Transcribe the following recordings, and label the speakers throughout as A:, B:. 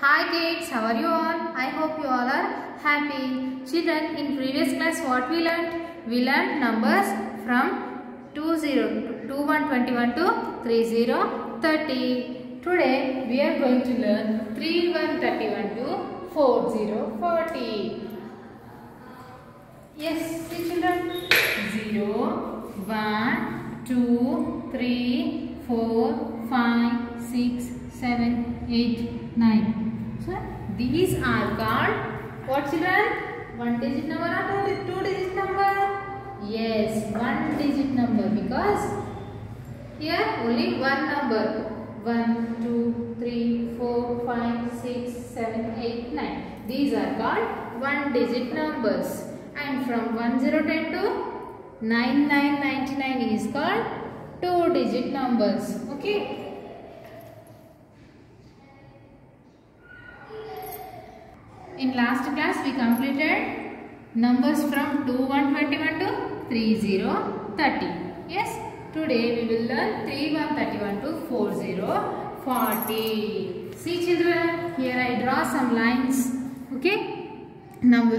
A: Hi kids, how are you all? I hope you all are happy. Children, in previous class what we learnt? We learnt numbers from 2121 to 3030. Today we are going to learn 3131 to 4040. Yes, see children. 0, 1, 2, 3, 4, 5, 6, 7, 8, 9. So these are called what children? One digit number or two digit number? Yes, one digit number because here only one number. 1, 2, 3, 4, 5, 6, 7, 8, 9. These are called one digit numbers. And from 1010 to 9999 is called two digit numbers. Okay. In last class we completed numbers from 2121 to 3030. Yes. Today we will learn 3131 to 4040. See children, here I draw some lines. Okay. Now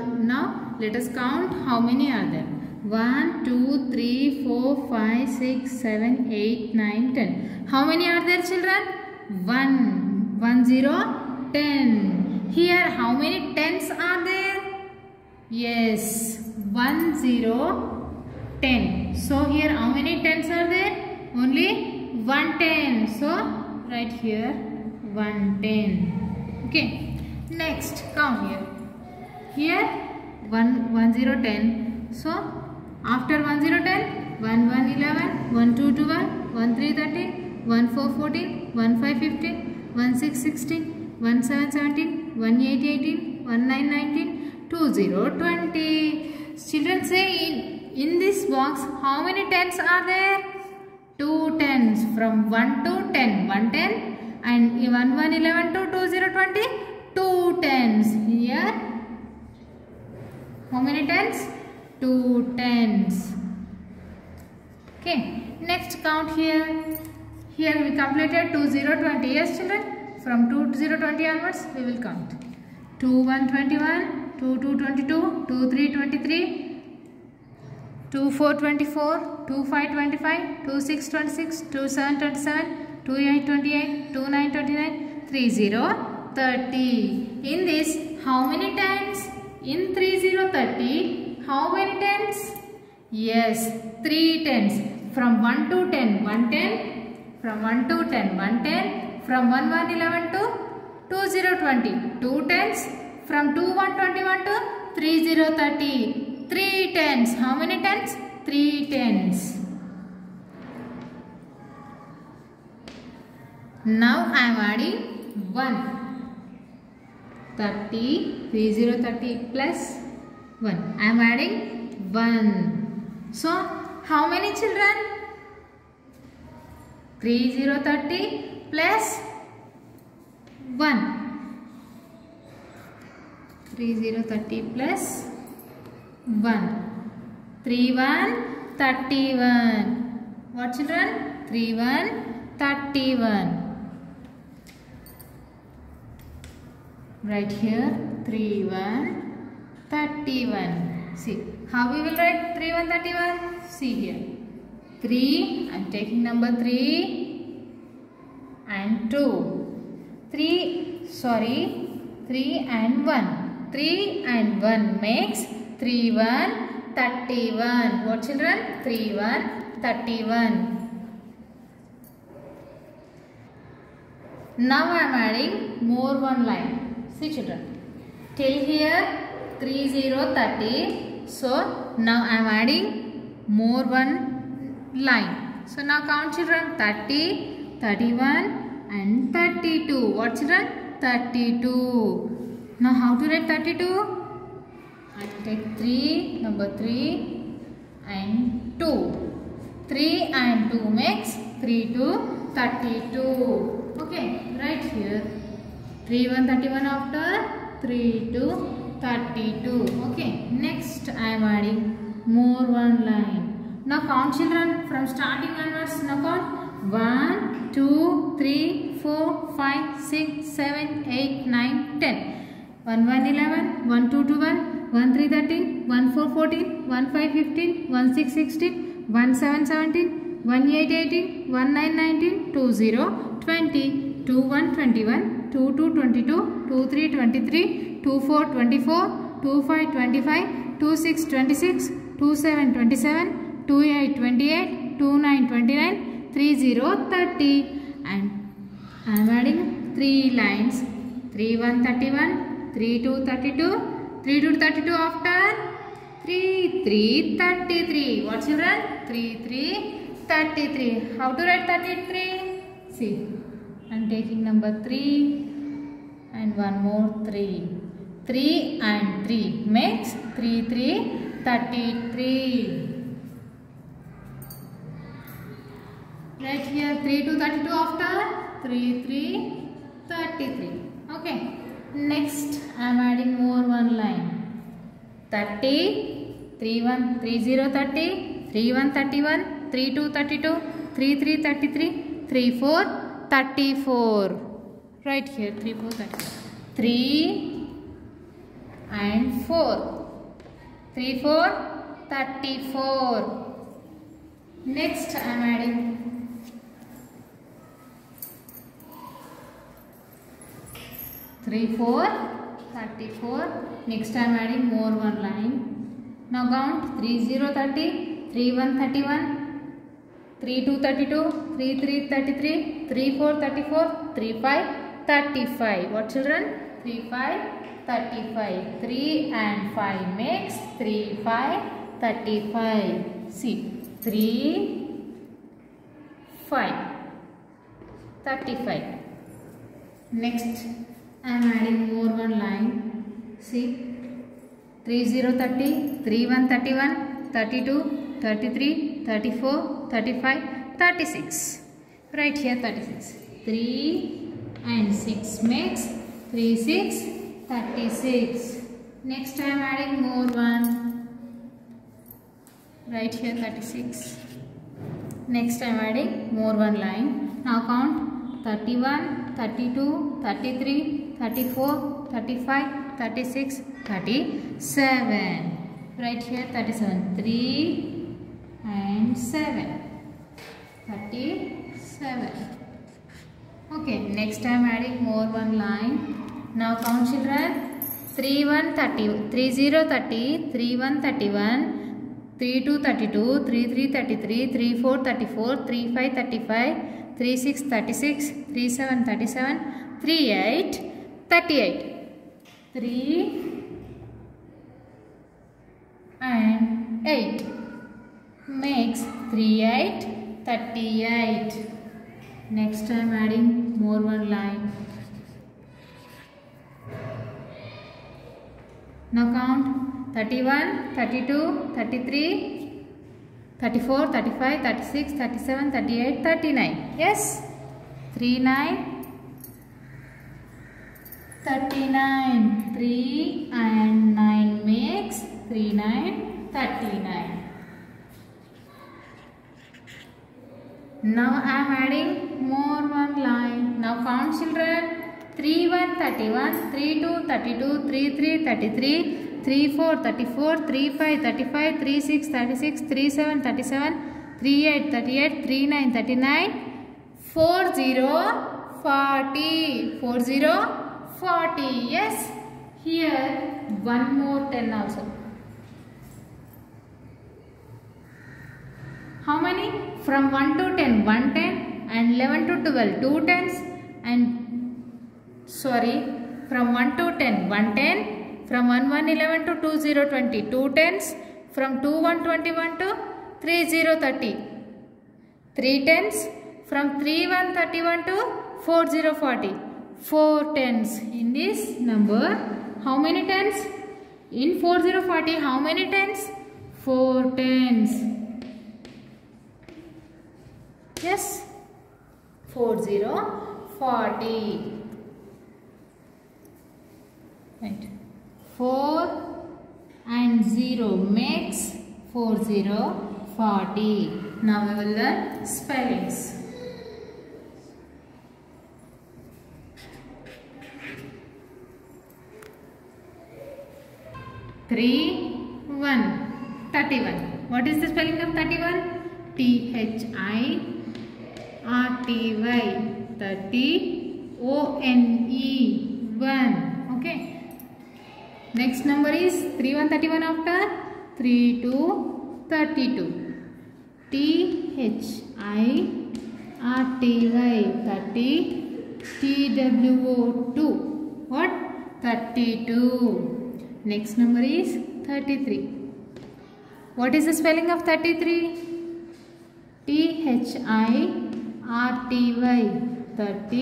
A: let us count how many are there. 1, 2, 3, 4, 5, 6, 7, 8, 9, 10. How many are there children? 1, 1, 0, 10. Here how many tens are there? Yes, 1, 0, 10. So here how many tens are there? Only 1 10. So right here 110. Okay. Next count here. Here 1 0 10. So after 1 0 10, 1 1 11, 1 2 12, 1 3 13, 1 4 14, 1 5 15, 1 6 16, 1 7 17, 1 8 18, 1 9 19, 2 0 20. Children say in this box how many tens are there? 2 tens from 1 to 10. 1 10 and 1 1 11 to 2 0 20. 2 tens. Here how many tens? 2 tens. Okay. Next count here. Here we completed 2 0 20. Yes children. From 2 0 20 onwards we will count. 2 1 21, 2 2 22, 2 3 23, 2 4 24, 2 5 25, 2 6 26, 2 7 27, 2 8 28, 2 9 29, 3 0 30. In this how many tens? In 3 0 30 how many tens? Yes, 3 tens. From 1 to 10 110, from 1 to 10 110, from 1 1 11 to 2 0 20 2 tens, from 2 1 21 to 3 0 30 3 tens. How many tens? 3 tens. Now I am adding 1. 30, 3 0 30 plus 1. I am adding 1. So how many children? 3 0 30 plus 1. 3 0 30 plus 1. 3 1 31. What children? 3 1 31. Right here 3 1 31. See how we will write 3 1 31. See here 3. I am taking number 3 and 2. 3 and 1. 3 and 1 makes 3 1 31. What children? 3 1 31. Now I am adding more one line. See children. Till here 3 0 30. So now I am adding more one line. So now count children. 30, 31 and 32. What children? 32. Now how to write 32? I take 3, number 3 and 2. 3 and 2 makes 3 to 32. Okay, right here 3 1 31 after 3 to 32. Okay, next I am adding more one line. Now count children from starting onwards. Now count 1, 2, 3, 4, 5, 6, 7, 8, 9, 10. 1 1 11, 1 2 12, 1 3 13, 1 4 14, 1 5 15, 1 6 16, 1 7 17, 1 8 18, 1 9 19, 2 0 20, 2 1 21, 2 2 22, 2 3 23, 2 4 24, 2 5 25, 2 6 26, 2 7 27, 2 8 28, 2 9 29, 3 0 30. And I am adding 3 lines. 3 1 31, 3 2 32, 3 2 32 after 3 3 33. What children? 3 3 33. How to write 33? See, I am taking number 3 and one more 3. 3 and 3 makes 3 3 33. Right here 3 to 32 after 3 3 33. Okay. Next I am adding more one line. 30, 3 1 3 0 30, 3 1 31, 3 2 32, 3 3 33, 3 4 34. Right here 3 4 34. 3 and 4. 3 4 34. Next I am adding 3 4 34. Next I am adding more one line. Now count 3 0 30, 3 1 31, 3 2 32, 3 3 33, 3 4 34, 3 5 35. What children? 3 5 35. 3 and 5 makes 3 5 35. See, 3 5 35. Next I am adding more one line. See, 3 0 30, 3 1 31, 32, 33, 34, 35, 36. Right here 36. 3 and 6 makes 3 6 36. Next I am adding more one. Right here 36. Next I am adding more one line. Now count 31, 32, 33, 34, 35, 36, 37. Right here 37. 3 and 7. 37. Okay. Next I am adding more one line. Now count children. 3 1 30, 3 0 30, 3 1 31, 3 2 32, 3 3 33, 3 4 34, 3 5 35, 3 6 36, 3 7 37, 3 8 38. 3 and 8 makes 3 8 38. Next I am adding more one line. Now count 31, 32, 33, 34, 35, 36, 37, 38, 39. Yes? 39, 39. 3 and 9 makes 3 9 39. Now I am adding more one line. Now count children. 3 1 31, 3 2 32, 3 3 33, 3 4 34, 3 5 35, 3 6 36, 3 7 37, 3 8 38, 3 9 39, 4 0 40. 4 0 40. Yes. Here one more 10 also. How many? From 1 to 10, 110, and 11 to 12, 2 tens, and from 1 to 10, 110, from 1 1 11 to 2 0 20, 2 tens, from 2 1 21 to 3 0 30, 3 tens, from 3 1 31 to 4 0 40, 4 tens. In this number, how many tens? In 4 0 40, how many tens? 4 tens. Yes, 4 0 40. Right. 4 and 0 makes 4 0 40. Now we will learn spellings. 3 1 31. What is the spelling of 31? THIRTY 30 ONE 1. Okay. Next number is 3 1 31 after 3 2 32. THIRTY 30 TWO2. What? 32. Next number is 33. What is the spelling of 33? THIRTY 30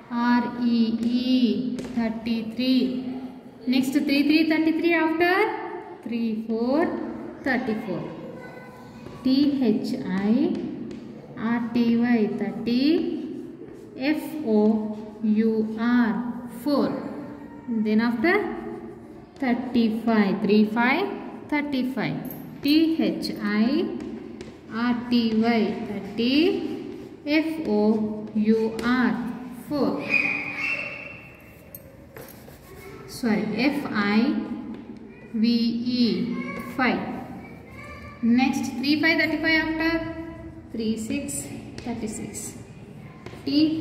A: THREE 33. Next 3 3 33 after 3 4 34. THIRTY 30 FOUR 4. Then after 35 3 5 35. THIRTY 30 FOUR 4. Sorry, FIVE 5. Next 3 5 35 after 3 6 36. THIRTY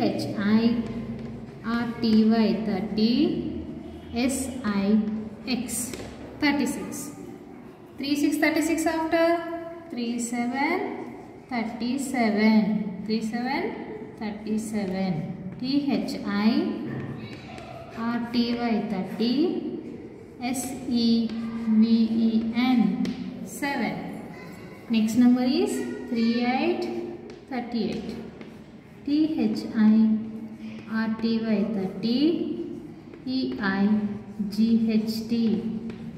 A: 30 SIX 36. 3 6 36 after 3 7 37. 3 7 37. THIRTY 30 SEVEN 7. Next number is 3 8 38. THIRTY 30 EIGHT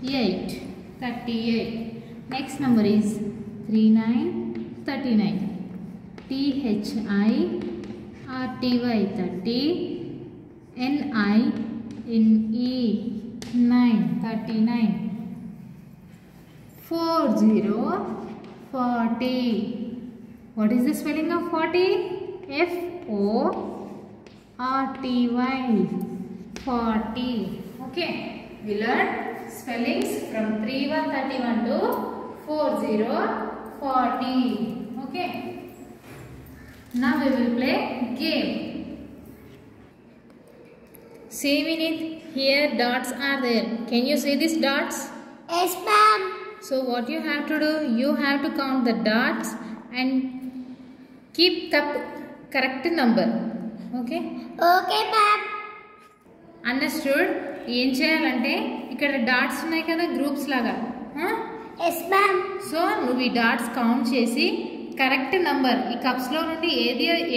A: 8 38. Next number is 3 9 39. THIRTY 30 NINE 9 39. 40 40. What is the spelling of 40? FORTY 40. Okay, we learned spellings from 3131 to 4040. Okay, now we will play game. Say Vinith, here dots are there. Can you see these dots?
B: Yes, ma'am.
A: So what you have to do, you have to count the dots and keep the correct number. Okay?
B: Okay, ma'am.
A: Understood? ఏం చేయాలంటే ఇక్కడ dots ఉన్నాయి కదా groups లాగా.
B: Yes, ma'am.
A: So నువ్వు ఈ dots count చేసి correct number ఈ కప్స్లో నుండి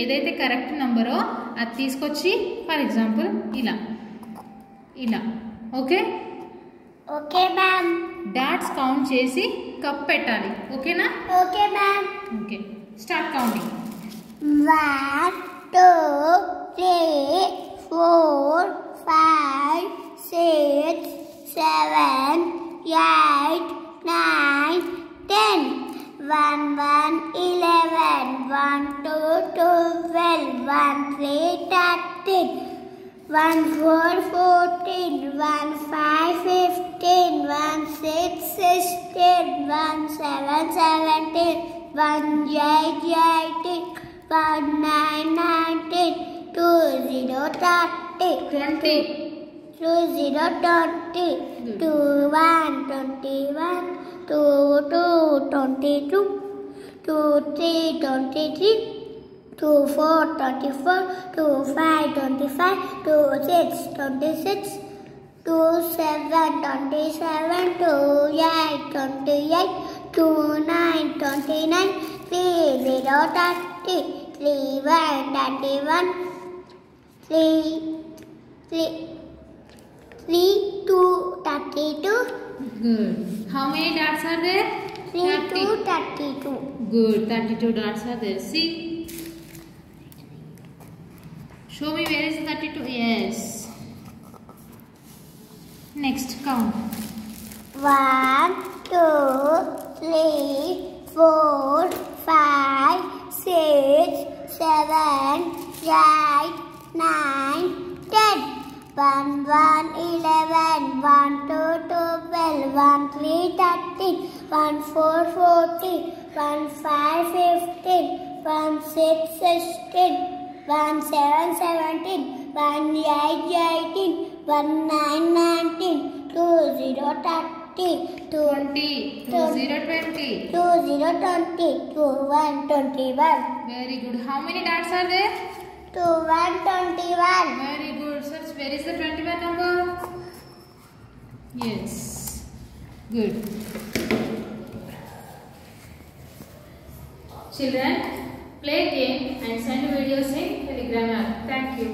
A: ఏదైతే కరెక్ట్ నంబరో అది తీసుకొచ్చి ఫర్ ఎగ్జాంపుల్ ఇలా ఇలా. Okay?
B: Okay ma'am.
A: Dots count చేసి కప్ పెట్టాలి. ఓకేనా?
B: Okay ma'am.
A: Okay, start counting.
B: 1 2 3 4 5 6 7 8 9 10. 1 1 11 1 2 12 1 3 13 1 4 14 1 5 15 1 6 16 1 7 17 1 8 18 1 9 19 2 0 30
A: 20
B: 2 0 20 2 1 21 2 2 22 2 3 23 2 4 24 2 5 25 2 6 26 2 7 27 2 8 28 2 9 29 3 0 30 3 1 31 3 2 32.
A: Good. How many dots are there?
B: 3 2 32.
A: Good. 32 dots are there. See. Show me where is 32. Yes. Next count.
B: 1 2 3 4 5 6 7 8 9 10. 1, 1, 11, 1, 2, 12, 1, 3, 13, 1, 4, 14, 1, 5, 15, 1, 6, 16, 1, 7, 17, 1, 8, 18, 1, 9, 19, 2, 0, 30,
A: 20, 2 0 20.
B: 2, 0, 20, 2, 1, 21.
A: Very good. How many dots are there?
B: 2, 1, 21.
A: Very good. Search where is the 21 number? Yes. Good. Children, play game and send videos in Telegram app. Thank you.